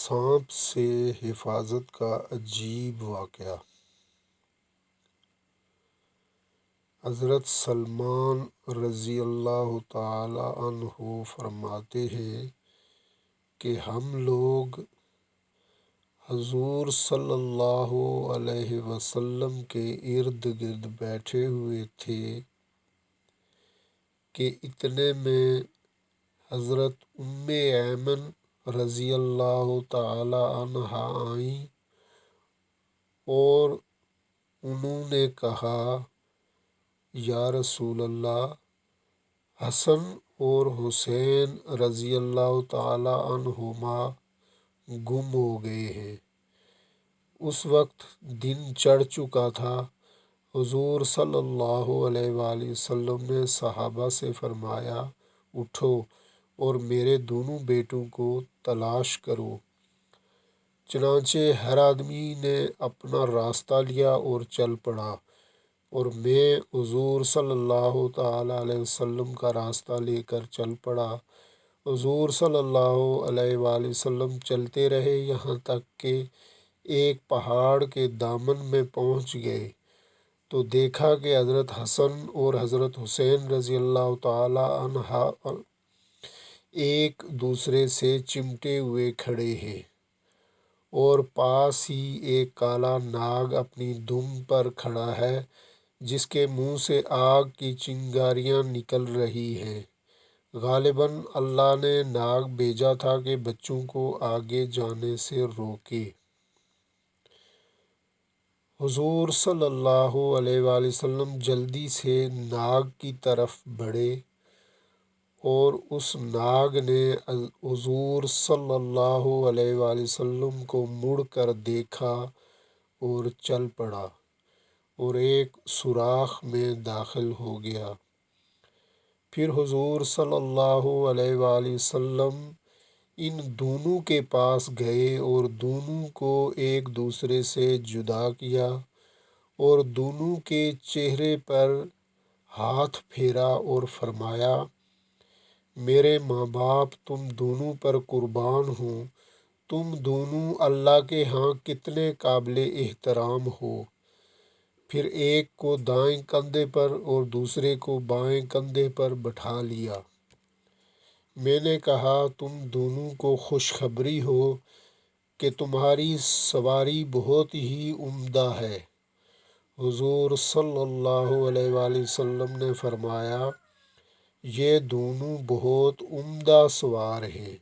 سانپ سے حفاظت کا عجیب واقعہ۔ حضرت سلمان رضی اللہ تعالی عنہ فرماتے ہیں کہ ہم لوگ حضور صلی اللہ علیہ وسلم کے ارد گرد بیٹھے ہوئے تھے کہ اتنے میں حضرت ایمن رضی اللہ تعالی عنہا آئیں اور انہوں نے کہا، یا رسول اللہ، حسن اور حسین رضی اللہ تعالی عنہما گم ہو گئے ہیں۔ اس وقت دن چڑھ چکا تھا۔ حضور صلی اللہ علیہ وآلہ وسلم نے صحابہ سے فرمایا، اٹھو اور میرے دونوں بیٹوں کو تلاش کرو۔ چنانچہ ہر آدمی نے اپنا راستہ لیا اور چل پڑا، اور میں حضور صلی اللہ تعالی علیہ وسلم کا راستہ لے کر چل پڑا۔ حضور صلی اللہ علیہ وآلہ وسلم چلتے رہے یہاں تک کہ ایک پہاڑ کے دامن میں پہنچ گئے تو دیکھا کہ حضرت حسن اور حضرت حسین رضی اللہ تعالی عنہ ایک دوسرے سے چمٹے ہوئے کھڑے ہیں، اور پاس ہی ایک کالا ناگ اپنی دم پر کھڑا ہے جس کے منہ سے آگ کی چنگاریاں نکل رہی ہیں۔ غالباً اللہ نے ناگ بھیجا تھا کہ بچوں کو آگے جانے سے روکے۔ حضور صلی اللہ علیہ وآلہ وسلم جلدی سے ناگ کی طرف بڑھے اور اس ناگ نے حضور صلی اللہ علیہ وآلہ وسلم کو مڑ کر دیکھا اور چل پڑا اور ایک سوراخ میں داخل ہو گیا۔ پھر حضور صلی اللہ علیہ وآلہ وسلم ان دونوں کے پاس گئے اور دونوں کو ایک دوسرے سے جدا کیا اور دونوں کے چہرے پر ہاتھ پھیرا اور فرمایا، میرے ماں باپ تم دونوں پر قربان ہوں، تم دونوں اللہ کے ہاں کتنے قابل احترام ہو۔ پھر ایک کو دائیں کندھے پر اور دوسرے کو بائیں کندھے پر بٹھا لیا۔ میں نے کہا، تم دونوں کو خوشخبری ہو کہ تمہاری سواری بہت ہی عمدہ ہے۔ حضور صلی اللہ علیہ وآلہ وسلم نے فرمایا، یہ دونوں بہت عمدہ سوار ہیں۔